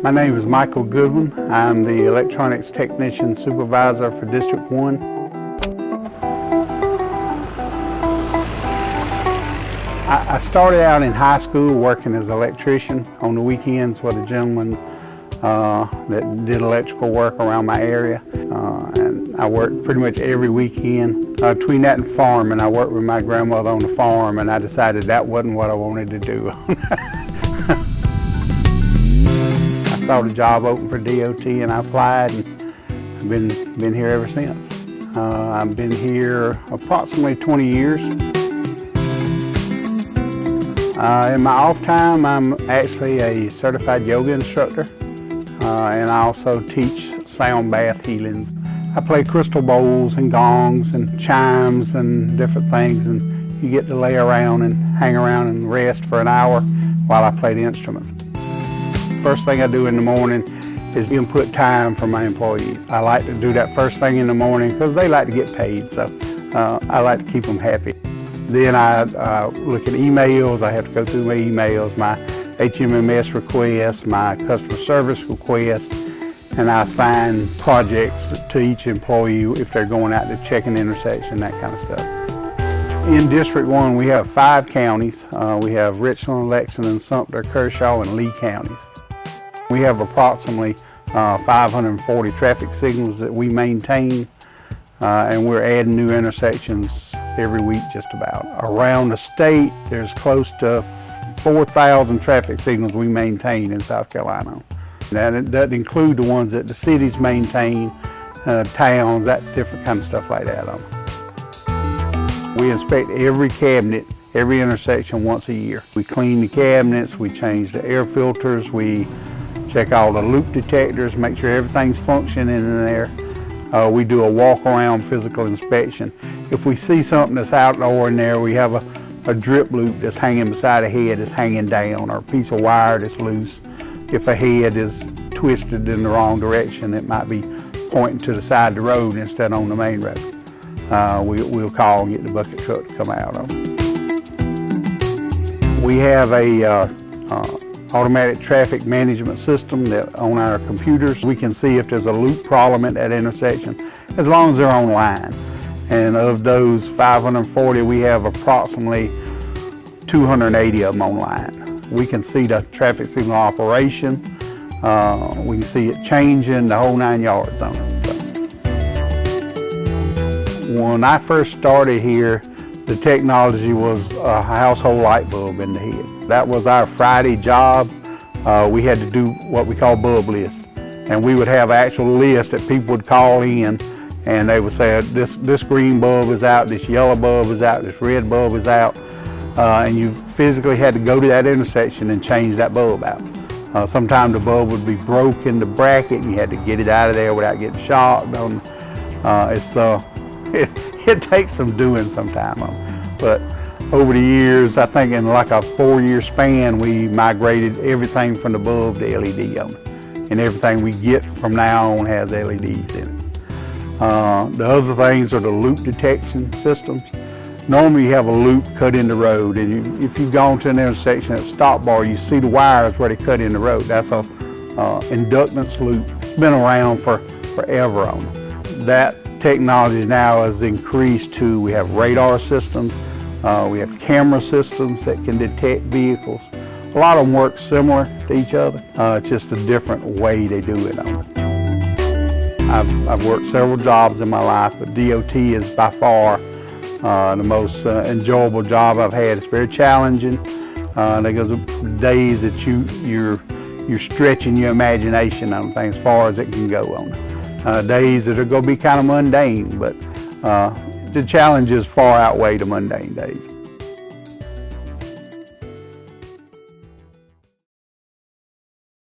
My name is Michael Goodwin. I'm the Electronics Technician Supervisor for District 1. I started out in high school working as an electrician on the weekends with a gentleman that did electrical work around my area. And I worked pretty much every weekend. Between that and farming, I worked with my grandmother on the farm, and I decided that wasn't what I wanted to do. I saw the job open for DOT and I applied, and I've been here ever since. I've been here approximately 20 years. In my off time, I'm actually a certified yoga instructor, and I also teach sound bath healings. I play crystal bowls and gongs and chimes and different things, and you get to lay around and hang around and rest for an hour while I play the instruments. First thing I do in the morning is input time for my employees. I like to do that first thing in the morning because they like to get paid, so I like to keep them happy. Then I look at emails. I have to go through my emails, my HMMS requests, my customer service requests, and I assign projects to each employee if they're going out to check an intersection, that kind of stuff. In District 1, we have 5 counties. We have Richland, Lexington, Sumter, Kershaw, and Lee counties. We have approximately 540 traffic signals that we maintain, and we're adding new intersections every week just about. Around the state, there's close to 4,000 traffic signals we maintain in South Carolina. That doesn't include the ones that the cities maintain, towns, that different kind of stuff like that. We inspect every cabinet, every intersection once a year. We clean the cabinets, we change the air filters, we check all the loop detectors, make sure everything's functioning in there. We do a walk-around physical inspection. If we see something that's out of the ordinary, we have a drip loop that's hanging beside a head that's hanging down, or a piece of wire that's loose. If a head is twisted in the wrong direction, it might be pointing to the side of the road instead of on the main road. We'll call and get the bucket truck to come out of it. We have a automatic traffic management system that on our computers. We can see if there's a loop problem at that intersection, as long as they're online. And of those 540, we have approximately 280 of them online. We can see the traffic signal operation. We can see it changing, the whole 9 yards on it. So, when I first started here, the technology was a household light bulb in the head. That was our Friday job. We had to do what we call bulb list. And we would have actual list that people would call in, and they would say, this green bulb is out, this yellow bulb is out, this red bulb is out. And you physically had to go to that intersection and change that bulb out. Sometimes the bulb would be broke in the bracket and you had to get it out of there without getting shocked. It takes some doing sometimes. But over the years, I think in like a 4-year span, we migrated everything from the bulb to LED on it. And everything we get from now on has LEDs in it. The other things are the loop detection systems. Normally you have a loop cut in the road, and if you've gone to an intersection at stop bar, you see the wires where they cut in the road. That's a inductance loop. It's been around for forever on it. That technology now has increased to, we have radar systems, we have camera systems that can detect vehicles. A lot of them work similar to each other, it's just a different way they do it on it. I've worked several jobs in my life, but DOT is by far the most enjoyable job I've had. It's very challenging. There's days that you're stretching your imagination on things as far as it can go on. Days that are going to be kind of mundane, but the challenges far outweigh the mundane days.